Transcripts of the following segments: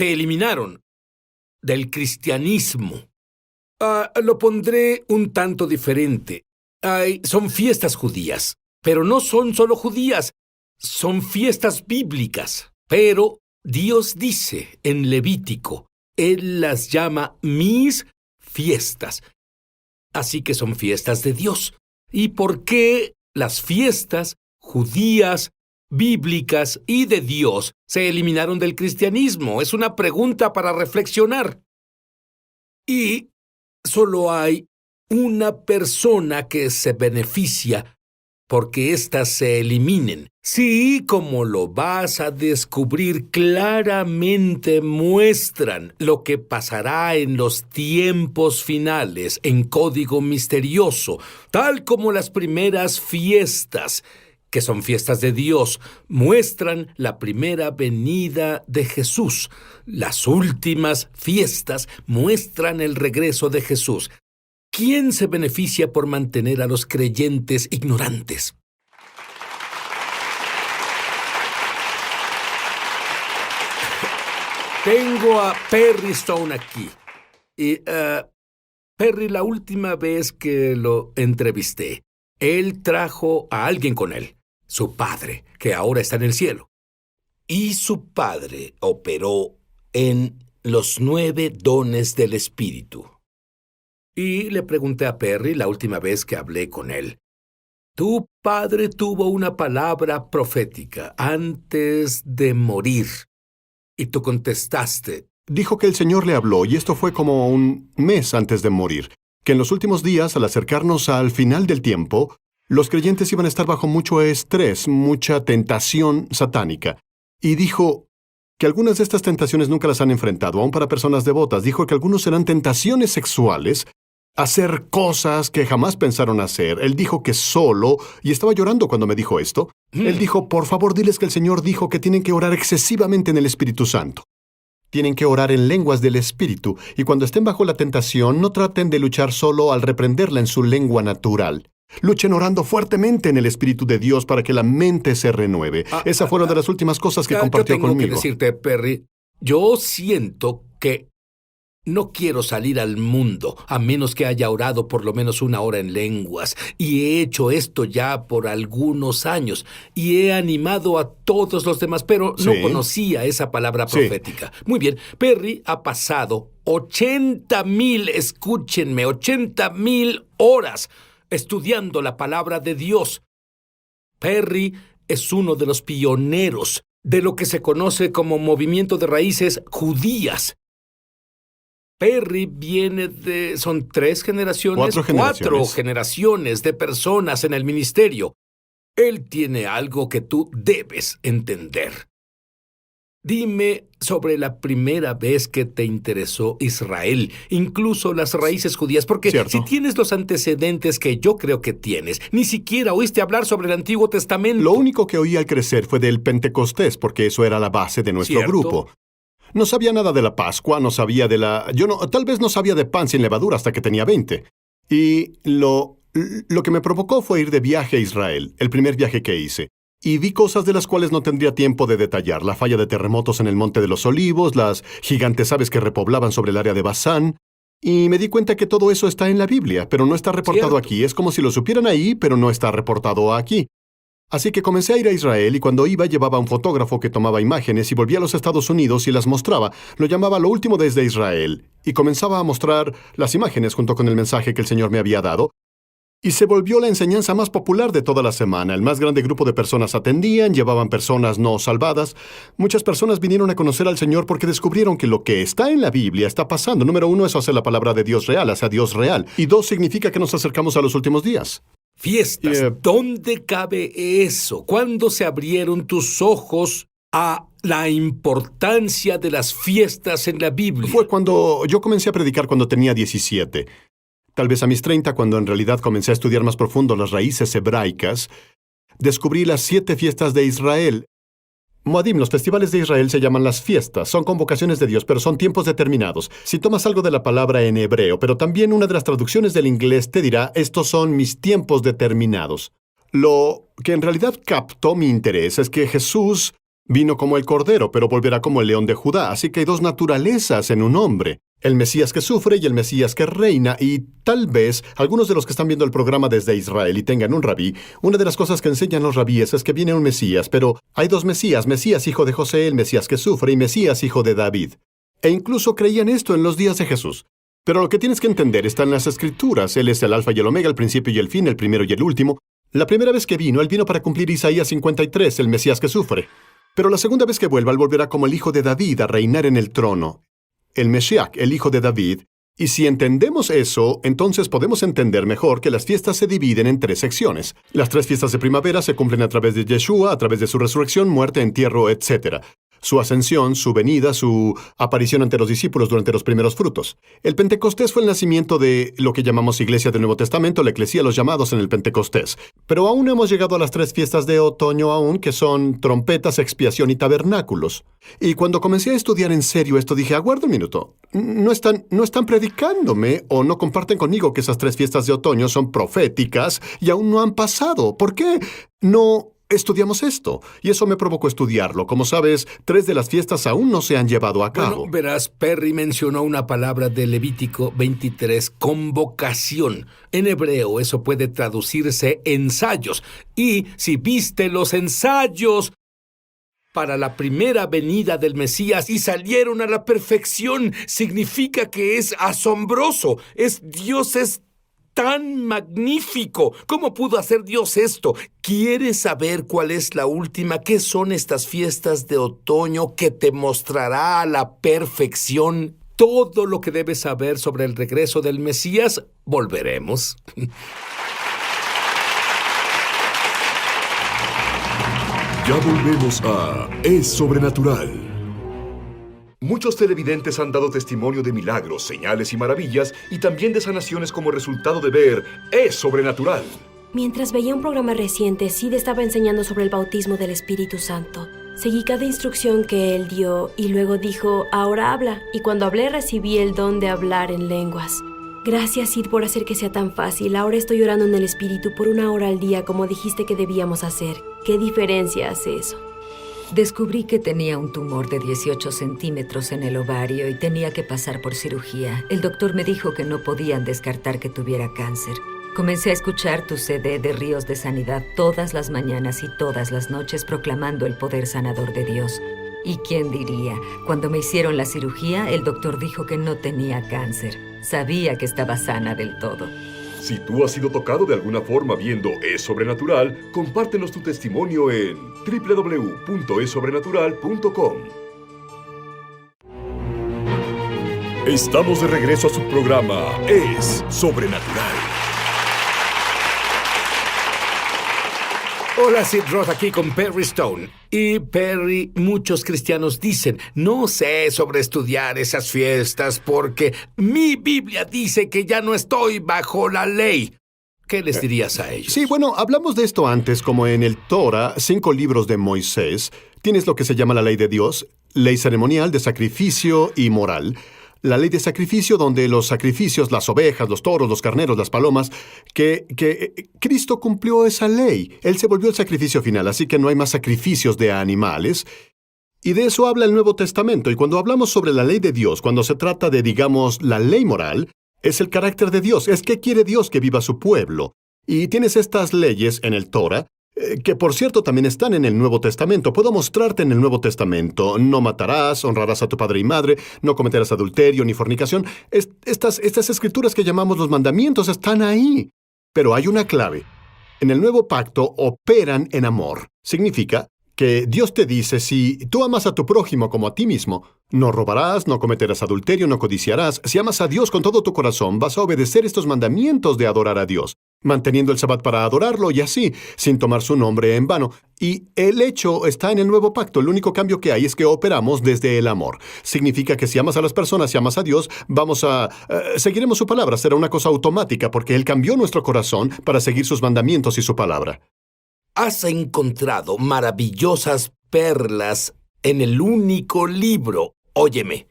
se eliminaron del cristianismo. Lo pondré un tanto diferente. Son fiestas judías, pero no son solo judías, son fiestas bíblicas. Pero Dios dice en Levítico, Él las llama mis fiestas. Así que son fiestas de Dios. ¿Y por qué las fiestas judías, bíblicas y de Dios se eliminaron del cristianismo? Es una pregunta para reflexionar. Y solo hay una persona que se beneficia porque éstas se eliminen. Sí, como lo vas a descubrir claramente, muestran lo que pasará en los tiempos finales, en código misterioso, tal como las primeras fiestas, que son fiestas de Dios, muestran la primera venida de Jesús. Las últimas fiestas muestran el regreso de Jesús. ¿Quién se beneficia por mantener a los creyentes ignorantes? Tengo a Perry Stone aquí. Y, Perry, la última vez que lo entrevisté, él trajo a alguien con él, su padre, que ahora está en el cielo. Y su padre operó en los 9 dones del Espíritu. Y le pregunté a Perry la última vez que hablé con él, tu padre tuvo una palabra profética antes de morir. Y tú contestaste. Dijo que el Señor le habló, y esto fue como un mes antes de morir, que en los últimos días, al acercarnos al final del tiempo, los creyentes iban a estar bajo mucho estrés, mucha tentación satánica. Y dijo que algunas de estas tentaciones nunca las han enfrentado, aún para personas devotas. Dijo que algunos serán tentaciones sexuales, hacer cosas que jamás pensaron hacer. Él dijo que solo, y estaba llorando cuando me dijo esto, él dijo, por favor, diles que el Señor dijo que tienen que orar excesivamente en el Espíritu Santo. Tienen que orar en lenguas del Espíritu, y cuando estén bajo la tentación, no traten de luchar solo al reprenderla en su lengua natural. Luchen orando fuertemente en el Espíritu de Dios para que la mente se renueve. Esa fue una de las últimas cosas que compartió conmigo. Yo tengo que decirte, Perry, yo siento que no quiero salir al mundo a menos que haya orado por lo menos 1 hora en lenguas. Y he hecho esto ya por algunos años. Y he animado a todos los demás, pero no conocía esa palabra profética. Muy bien, Perry ha pasado 80,000, escúchenme, 80,000 horas estudiando la palabra de Dios. Perry es uno de los pioneros de lo que se conoce como movimiento de raíces judías. Perry viene de... son 3 generaciones, 4 generaciones de personas en el ministerio. Él tiene algo que tú debes entender. Dime sobre la primera vez que te interesó Israel, incluso las raíces judías, porque si tienes los antecedentes que yo creo que tienes, ni siquiera oíste hablar sobre el Antiguo Testamento. Lo único que oí al crecer fue del Pentecostés, porque eso era la base de nuestro grupo. No sabía nada de la Pascua, no sabía de la... tal vez no sabía de pan sin levadura hasta que tenía 20. Y lo que me provocó fue ir de viaje a Israel, el primer viaje que hice. Y vi cosas de las cuales no tendría tiempo de detallar. La falla de terremotos en el Monte de los Olivos, las gigantes aves que repoblaban sobre el área de Basán. Y me di cuenta que todo eso está en la Biblia, pero no está reportado aquí. Es como si lo supieran ahí, pero no está reportado aquí. Así que comencé a ir a Israel y cuando iba llevaba un fotógrafo que tomaba imágenes y volvía a los Estados Unidos y las mostraba. Lo llamaba Lo Último desde Israel. Y comenzaba a mostrar las imágenes junto con el mensaje que el Señor me había dado. Y se volvió la enseñanza más popular de toda la semana. El más grande grupo de personas atendían, llevaban personas no salvadas. Muchas personas vinieron a conocer al Señor porque descubrieron que lo que está en la Biblia está pasando. Número 1, eso hace la palabra de Dios real, hace a Dios real. Y 2, significa que nos acercamos a los últimos días. Fiestas. ¿Dónde cabe eso? ¿Cuándo se abrieron tus ojos a la importancia de las fiestas en la Biblia? Fue cuando yo comencé a predicar cuando tenía 17. Tal vez a mis 30, cuando en realidad comencé a estudiar más profundo las raíces hebraicas, descubrí las 7 fiestas de Israel. Moadim, los festivales de Israel se llaman las fiestas. Son convocaciones de Dios, pero son tiempos determinados. Si tomas algo de la palabra en hebreo, pero también una de las traducciones del inglés te dirá, estos son mis tiempos determinados. Lo que en realidad captó mi interés es que Jesús Vino como el Cordero, pero volverá como el León de Judá. Así que hay dos naturalezas en un hombre. El Mesías que sufre y el Mesías que reina. Y tal vez algunos de los que están viendo el programa desde Israel y tengan un rabí, una de las cosas que enseñan los rabíes es que viene un Mesías, pero hay dos Mesías, Mesías hijo de José, el Mesías que sufre, y Mesías hijo de David. E incluso creían esto en los días de Jesús. Pero lo que tienes que entender está en las Escrituras. Él es el alfa y el omega, el principio y el fin, el primero y el último. La primera vez que vino, él vino para cumplir Isaías 53, el Mesías que sufre. Pero la segunda vez que vuelva, él volverá como el hijo de David a reinar en el trono. El Mesías, el hijo de David. Y si entendemos eso, entonces podemos entender mejor que las fiestas se dividen en 3 secciones. Las 3 fiestas de primavera se cumplen a través de Yeshua, a través de su resurrección, muerte, entierro, etc. Su ascensión, su venida, su aparición ante los discípulos durante los primeros frutos. El Pentecostés fue el nacimiento de lo que llamamos Iglesia del Nuevo Testamento, la Eclesía, los llamados en el Pentecostés. Pero aún no hemos llegado a las 3 fiestas de otoño aún, que son trompetas, expiación y tabernáculos. Y cuando comencé a estudiar en serio esto, dije, aguarda un minuto, no están predicándome o no comparten conmigo que esas 3 fiestas de otoño son proféticas y aún no han pasado. ¿Por qué no estudiamos esto? Y eso me provocó estudiarlo. Como sabes, 3 de las fiestas aún no se han llevado a cabo. Bueno, verás, Perry mencionó una palabra de Levítico 23, convocación. En hebreo eso puede traducirse ensayos. Y si viste los ensayos para la primera venida del Mesías y salieron a la perfección, significa que es asombroso. Dios es tan magnífico. ¿Cómo pudo hacer Dios esto? ¿Quieres saber cuál es la última? ¿Qué son estas fiestas de otoño que te mostrará a la perfección todo lo que debes saber sobre el regreso del Mesías? Volveremos. Ya volvemos a Es Sobrenatural. Muchos televidentes han dado testimonio de milagros, señales y maravillas, y también de sanaciones como resultado de ver Es Sobrenatural. Mientras veía un programa reciente, Sid estaba enseñando sobre el bautismo del Espíritu Santo. Seguí cada instrucción que él dio y luego dijo, ahora habla. Y cuando hablé recibí el don de hablar en lenguas. Gracias, Sid, por hacer que sea tan fácil. Ahora estoy orando en el Espíritu por 1 hora al día como dijiste que debíamos hacer. ¿Qué diferencia hace eso? Descubrí que tenía un tumor de 18 centímetros en el ovario y tenía que pasar por cirugía. El doctor me dijo que no podían descartar que tuviera cáncer. Comencé a escuchar tu CD de Ríos de Sanidad todas las mañanas y todas las noches proclamando el poder sanador de Dios. ¿Y quién diría? Cuando me hicieron la cirugía, el doctor dijo que no tenía cáncer. Sabía que estaba sana del todo. Si tú has sido tocado de alguna forma viendo Es Sobrenatural, compártenos tu testimonio en www.esobrenatural.com. Estamos de regreso a su programa Es Sobrenatural. Hola, Sid Roth aquí con Perry Stone. Y Perry, muchos cristianos dicen, no sé sobre estudiar esas fiestas porque mi Biblia dice que ya no estoy bajo la ley. ¿Qué les dirías a ellos? Sí, bueno, hablamos de esto antes, como en el Torah, 5 libros de Moisés. Tienes lo que se llama la ley de Dios, ley ceremonial, de sacrificio y moral. La ley de sacrificio, donde los sacrificios, las ovejas, los toros, los carneros, las palomas, que Cristo cumplió esa ley. Él se volvió el sacrificio final, así que no hay más sacrificios de animales. Y de eso habla el Nuevo Testamento. Y cuando hablamos sobre la ley de Dios, cuando se trata de, digamos, la ley moral, es el carácter de Dios. Es que quiere Dios que viva su pueblo. Y tienes estas leyes en el Torah, que por cierto también están en el Nuevo Testamento. Puedo mostrarte en el Nuevo Testamento. No matarás, honrarás a tu padre y madre, no cometerás adulterio ni fornicación. Estas escrituras que llamamos los mandamientos están ahí. Pero hay una clave. En el Nuevo Pacto operan en amor. Significa que Dios te dice, si tú amas a tu prójimo como a ti mismo, no robarás, no cometerás adulterio, no codiciarás. Si amas a Dios con todo tu corazón, vas a obedecer estos mandamientos de adorar a Dios, manteniendo el Sabbat para adorarlo y así, sin tomar su nombre en vano. Y el hecho está en el Nuevo Pacto. El único cambio que hay es que operamos desde el amor. Significa que si amas a las personas, si amas a Dios, seguiremos su palabra. Será una cosa automática porque Él cambió nuestro corazón para seguir sus mandamientos y su palabra. Has encontrado maravillosas perlas en el único libro. Óyeme,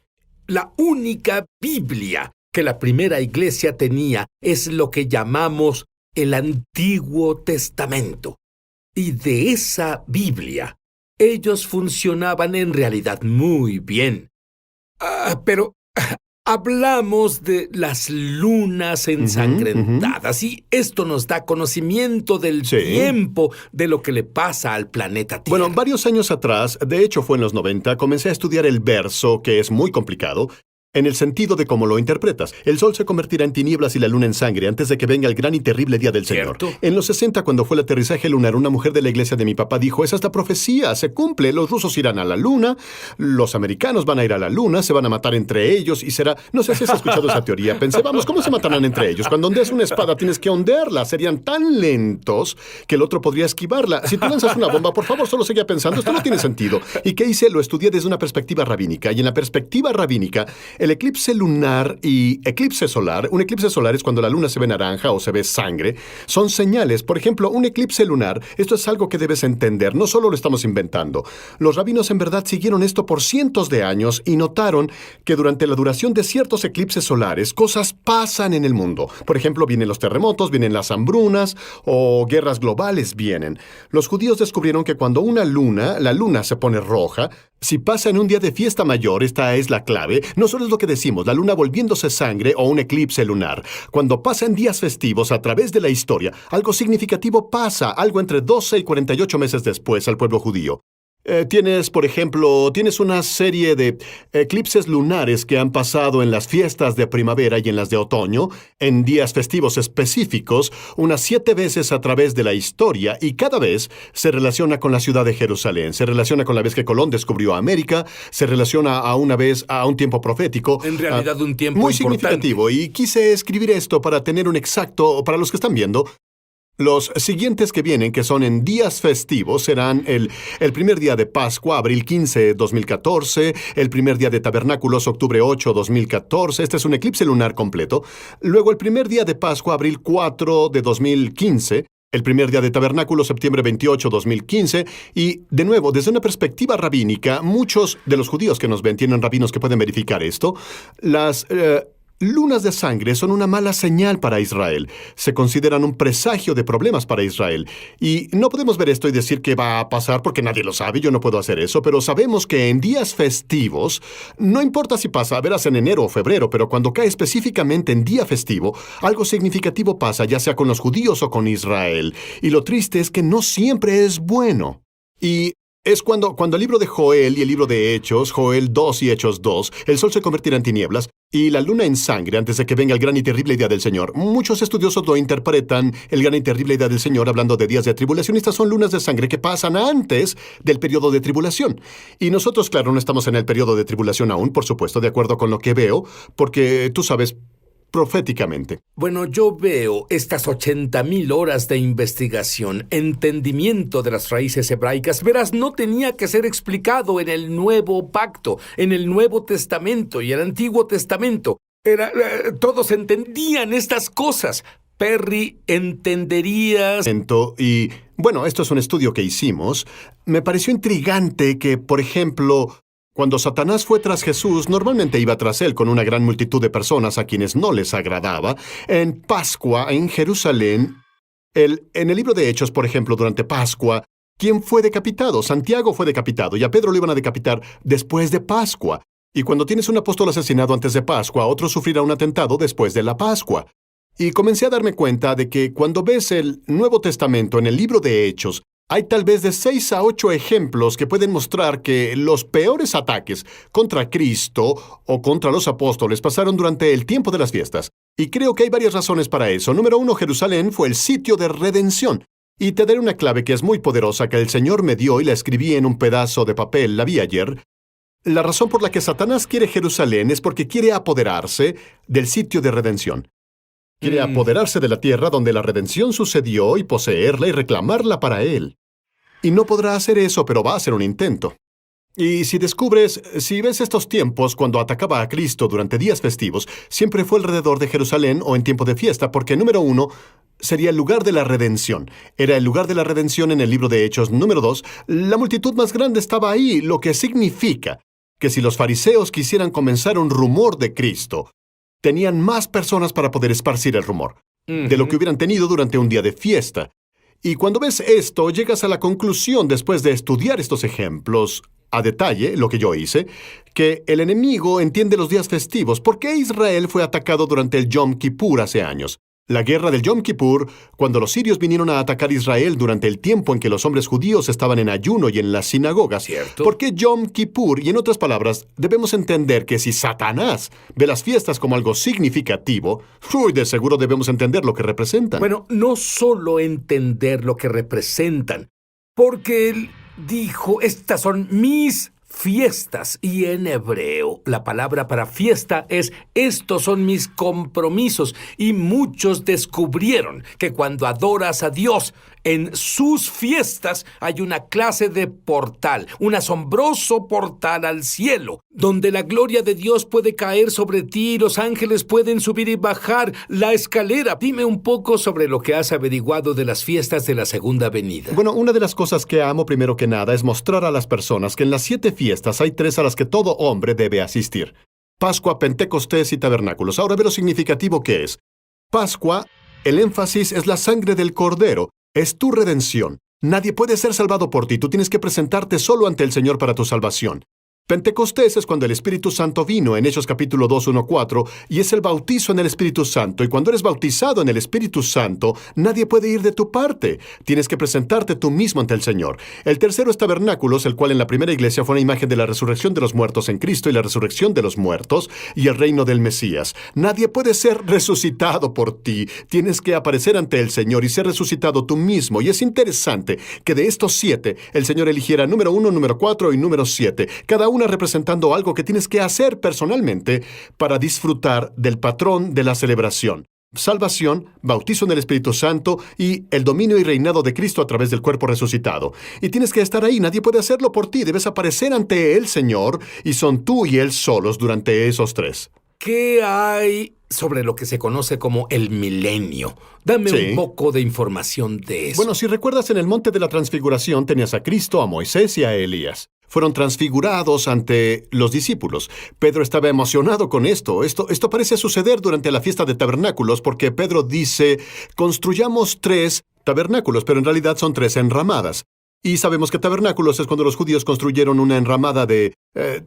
la única Biblia que la primera iglesia tenía es lo que llamamos el Antiguo Testamento. Y de esa Biblia ellos funcionaban en realidad muy bien. Pero hablamos de las lunas ensangrentadas y esto nos da conocimiento del tiempo de lo que le pasa al planeta Tierra. Bueno, varios años atrás, de hecho fue en los 90, comencé a estudiar el verso, que es muy complicado, en el sentido de cómo lo interpretas. El sol se convertirá en tinieblas y la luna en sangre antes de que venga el gran y terrible día del Señor. En los 60, cuando fue el aterrizaje lunar, una mujer de la iglesia de mi papá dijo, esa es la profecía, se cumple, los rusos irán a la luna, los americanos van a ir a la luna, se van a matar entre ellos y será... No sé si has escuchado esa teoría. Pensé, vamos, ¿cómo se matarán entre ellos? Cuando ondeas una espada tienes que ondearla. Serían tan lentos que el otro podría esquivarla. Si tú lanzas una bomba, por favor, solo seguía pensando, esto no tiene sentido. ¿Y qué hice? Lo estudié desde una perspectiva rabínica. Y en la perspectiva rabínica, el eclipse lunar y eclipse solar, un eclipse solar es cuando la luna se ve naranja o se ve sangre, son señales. Por ejemplo, un eclipse lunar, esto es algo que debes entender, no solo lo estamos inventando. Los rabinos en verdad siguieron esto por cientos de años y notaron que durante la duración de ciertos eclipses solares, cosas pasan en el mundo. Por ejemplo, vienen los terremotos, vienen las hambrunas o guerras globales vienen. Los judíos descubrieron que cuando la luna se pone roja, si pasa en un día de fiesta mayor, esta es la clave, no solo es lo que decimos, la luna volviéndose sangre o un eclipse lunar. Cuando pasa en días festivos a través de la historia, algo significativo pasa, algo entre 12 y 48 meses después al pueblo judío. Tienes una serie de eclipses lunares que han pasado en las fiestas de primavera y en las de otoño, en días festivos específicos, unas 7 veces a través de la historia, y cada vez se relaciona con la ciudad de Jerusalén, se relaciona con la vez que Colón descubrió América, se relaciona a un tiempo profético. En realidad un tiempo muy importante. Significativo, y quise escribir esto para tener un exacto, para los que están viendo. Los siguientes que vienen, que son en días festivos, serán el primer día de Pascua, abril 15, 2014, el primer día de Tabernáculos, octubre 8, 2014. Este es un eclipse lunar completo. Luego el primer día de Pascua, abril 4 de 2015. El primer día de Tabernáculos, septiembre 28, 2015. Y, de nuevo, desde una perspectiva rabínica, muchos de los judíos que nos ven tienen rabinos que pueden verificar esto. Las lunas de sangre son una mala señal para Israel. Se consideran un presagio de problemas para Israel. Y no podemos ver esto y decir que va a pasar porque nadie lo sabe, yo no puedo hacer eso, pero sabemos que en días festivos, no importa si pasa, verás en enero o febrero, pero cuando cae específicamente en día festivo, algo significativo pasa, ya sea con los judíos o con Israel. Y lo triste es que no siempre es bueno. Y es cuando el libro de Joel y el libro de Hechos, Joel 2 y Hechos 2, el sol se convertirá en tinieblas y la luna en sangre antes de que venga el gran y terrible día del Señor. Muchos estudiosos lo interpretan, el gran y terrible día del Señor, hablando de días de tribulación. Estas son lunas de sangre que pasan antes del periodo de tribulación. Y nosotros, claro, no estamos en el periodo de tribulación aún, por supuesto, de acuerdo con lo que veo, porque tú sabes, proféticamente. Bueno, yo veo estas 80,000 horas de investigación, entendimiento de las raíces hebraicas. Verás, no tenía que ser explicado en el Nuevo Pacto, en el Nuevo Testamento y el Antiguo Testamento. Todos entendían estas cosas. Perry, ¿entenderías? Y, bueno, esto es un estudio que hicimos. Me pareció intrigante que, por ejemplo, cuando Satanás fue tras Jesús, normalmente iba tras él con una gran multitud de personas a quienes no les agradaba. En Pascua, en Jerusalén, en el libro de Hechos, por ejemplo, durante Pascua, ¿quién fue decapitado? Santiago fue decapitado y a Pedro lo iban a decapitar después de Pascua. Y cuando tienes un apóstol asesinado antes de Pascua, otro sufrirá un atentado después de la Pascua. Y comencé a darme cuenta de que cuando ves el Nuevo Testamento en el libro de Hechos, hay tal vez de 6 a 8 ejemplos que pueden mostrar que los peores ataques contra Cristo o contra los apóstoles pasaron durante el tiempo de las fiestas. Y creo que hay varias razones para eso. Número 1, Jerusalén fue el sitio de redención. Y te daré una clave que es muy poderosa que el Señor me dio y la escribí en un pedazo de papel, la vi ayer. La razón por la que Satanás quiere Jerusalén es porque quiere apoderarse del sitio de redención. Quiere apoderarse de la tierra donde la redención sucedió y poseerla y reclamarla para él. Y no podrá hacer eso, pero va a hacer un intento. Y si ves estos tiempos cuando atacaba a Cristo durante días festivos, siempre fue alrededor de Jerusalén o en tiempo de fiesta, porque número 1, sería el lugar de la redención. Era el lugar de la redención en el libro de Hechos. Número 2, la multitud más grande estaba ahí, lo que significa que si los fariseos quisieran comenzar un rumor de Cristo, tenían más personas para poder esparcir el rumor de lo que hubieran tenido durante un día de fiesta. Y cuando ves esto, llegas a la conclusión, después de estudiar estos ejemplos a detalle, lo que yo hice, que el enemigo entiende los días festivos. ¿Por qué Israel fue atacado durante el Yom Kippur hace años? La guerra del Yom Kippur, cuando los sirios vinieron a atacar Israel durante el tiempo en que los hombres judíos estaban en ayuno y en las sinagogas. ¿Cierto? ¿Por qué Yom Kippur? Y en otras palabras, debemos entender que si Satanás ve las fiestas como algo significativo, de seguro debemos entender lo que representan. Bueno, no solo entender lo que representan, porque él dijo, estas son mis fiestas, y en hebreo la palabra para fiesta es estos son mis compromisos, y muchos descubrieron que cuando adoras a Dios en sus fiestas hay una clase de portal, un asombroso portal al cielo, donde la gloria de Dios puede caer sobre ti y los ángeles pueden subir y bajar la escalera. Dime un poco sobre lo que has averiguado de las fiestas de la segunda venida. Bueno, una de las cosas que amo primero que nada es mostrar a las personas que en las 7 fiestas hay 3 a las que todo hombre debe asistir: Pascua, Pentecostés y Tabernáculos. Ahora ve lo significativo que es. Pascua, el énfasis es la sangre del Cordero, es tu redención. Nadie puede ser salvado por ti, tú tienes que presentarte solo ante el Señor para tu salvación. Pentecostés es cuando el Espíritu Santo vino en Hechos capítulo 2, 1, 4, y es el bautizo en el Espíritu Santo. Y cuando eres bautizado en el Espíritu Santo, nadie puede ir de tu parte. Tienes que presentarte tú mismo ante el Señor. El tercero es Tabernáculos, el cual en la primera iglesia fue una imagen de la resurrección de los muertos en Cristo y la resurrección de los muertos y el reino del Mesías. Nadie puede ser resucitado por ti. Tienes que aparecer ante el Señor y ser resucitado tú mismo. Y es interesante que de estos 7, el Señor eligiera número 1, número 4 y número 7. Cada uno representando algo que tienes que hacer personalmente para disfrutar del patrón de la celebración: salvación, bautizo en el Espíritu Santo y el dominio y reinado de Cristo a través del cuerpo resucitado. Y tienes que estar ahí, nadie puede hacerlo por ti, debes aparecer ante el Señor y son tú y Él solos durante esos 3. ¿Qué hay sobre lo que se conoce como el milenio? Dame un poco de información de eso. Bueno, si recuerdas, en el monte de la transfiguración tenías a Cristo, a Moisés y a Elías. Fueron transfigurados ante los discípulos. Pedro estaba emocionado con esto. Esto parece suceder durante la fiesta de tabernáculos porque Pedro dice, construyamos 3 tabernáculos, pero en realidad son 3 enramadas. Y sabemos que tabernáculos es cuando los judíos construyeron una enramada de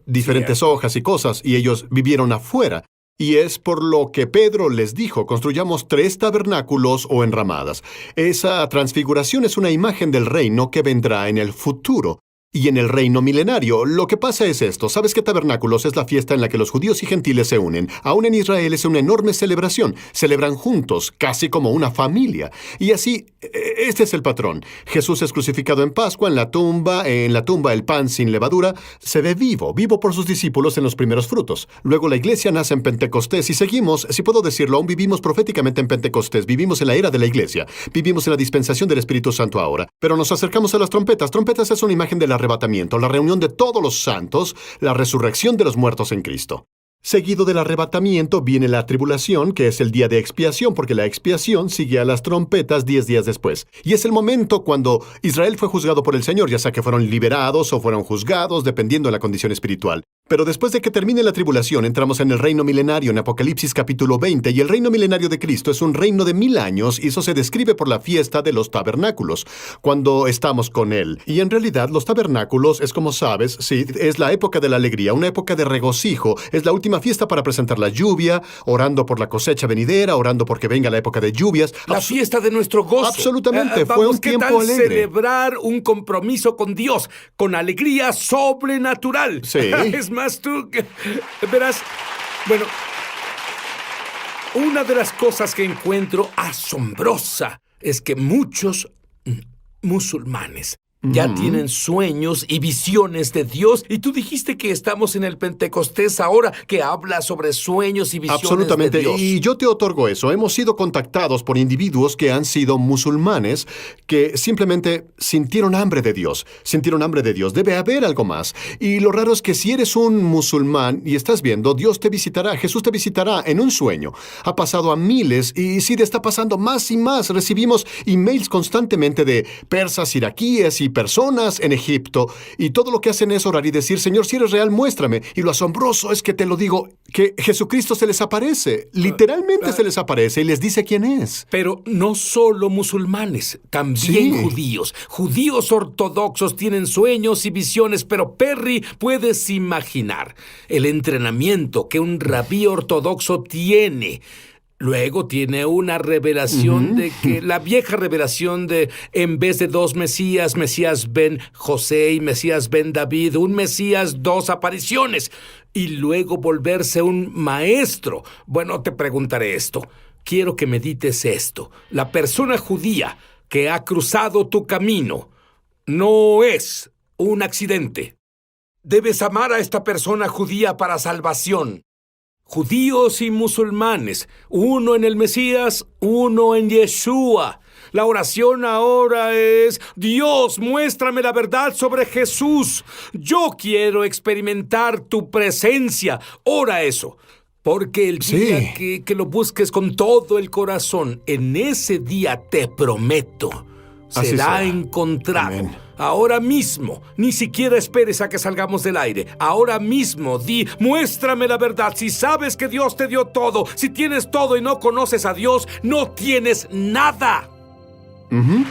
diferentes hojas y cosas, y ellos vivieron afuera. Y es por lo que Pedro les dijo, construyamos 3 tabernáculos o enramadas. Esa transfiguración es una imagen del reino que vendrá en el futuro. Y en el reino milenario, lo que pasa es esto. ¿Sabes que Tabernáculos es la fiesta en la que los judíos y gentiles se unen? Aún en Israel es una enorme celebración. Celebran juntos, casi como una familia. Y así, este es el patrón. Jesús es crucificado en Pascua, en la tumba el pan sin levadura se ve vivo por sus discípulos en los primeros frutos. Luego la iglesia nace en Pentecostés y seguimos, si puedo decirlo, aún vivimos proféticamente en Pentecostés. Vivimos en la era de la iglesia. Vivimos en la dispensación del Espíritu Santo ahora. Pero nos acercamos a las trompetas. Trompetas es una imagen de la arrebatamiento, la reunión de todos los santos, la resurrección de los muertos en Cristo. Seguido del arrebatamiento viene la tribulación, que es el día de expiación, porque la expiación sigue a las trompetas 10 días después. Y es el momento cuando Israel fue juzgado por el Señor, ya sea que fueron liberados o fueron juzgados, dependiendo de la condición espiritual. Pero después de que termine la tribulación, entramos en el reino milenario en Apocalipsis capítulo 20, y el reino milenario de Cristo es un reino de 1000 años, y eso se describe por la fiesta de los tabernáculos, cuando estamos con Él. Y en realidad los tabernáculos es, como sabes, sí, es la época de la alegría, una época de regocijo, es la última fiesta para presentar la lluvia, orando por la cosecha venidera, orando porque venga la época de lluvias. La fiesta de nuestro gozo. Absolutamente, fue un tiempo ¿qué tal alegre. celebrar un compromiso con Dios, con alegría sobrenatural? Sí. Es más, tú verás, bueno, una de las cosas que encuentro asombrosa es que muchos musulmanes ya tienen sueños y visiones de Dios. Y tú dijiste que estamos en el Pentecostés ahora, que habla sobre sueños y visiones Absolutamente. de Dios. Y yo te otorgo eso. Hemos sido contactados por individuos que han sido musulmanes, que simplemente sintieron hambre de Dios. Sintieron hambre de Dios. Debe haber algo más. Y lo raro es que si eres un musulmán y estás viendo, Dios te visitará, Jesús te visitará en un sueño. Ha pasado a miles y sí, está pasando más y más. Recibimos emails constantemente de persas iraquíes y 3,000 personas en Egipto, y todo lo que hacen es orar y decir, Señor, si eres real, muéstrame. Y lo asombroso es que te lo digo, que Jesucristo se les aparece. Literalmente se les aparece y les dice quién es. Pero no solo musulmanes, también judíos. Judíos ortodoxos tienen sueños y visiones, pero Perry, puedes imaginar el entrenamiento que un rabí ortodoxo tiene. Luego tiene una revelación de que la vieja revelación de, en vez de 2 Mesías, Mesías ben José y Mesías ben David, un Mesías, 2 apariciones. Y luego volverse un maestro. Bueno, te preguntaré esto. Quiero que medites esto. La persona judía que ha cruzado tu camino no es un accidente. Debes amar a esta persona judía para salvación. Judíos y musulmanes, uno en el Mesías, uno en Yeshua. La oración ahora es, Dios, muéstrame la verdad sobre Jesús. Yo quiero experimentar tu presencia. Ora eso. Porque el día que lo busques con todo el corazón, en ese día te prometo, será encontrado. Amén. Ahora mismo, ni siquiera esperes a que salgamos del aire. Ahora mismo, muéstrame la verdad. Si sabes que Dios te dio todo, si tienes todo y no conoces a Dios, no tienes nada. Amén.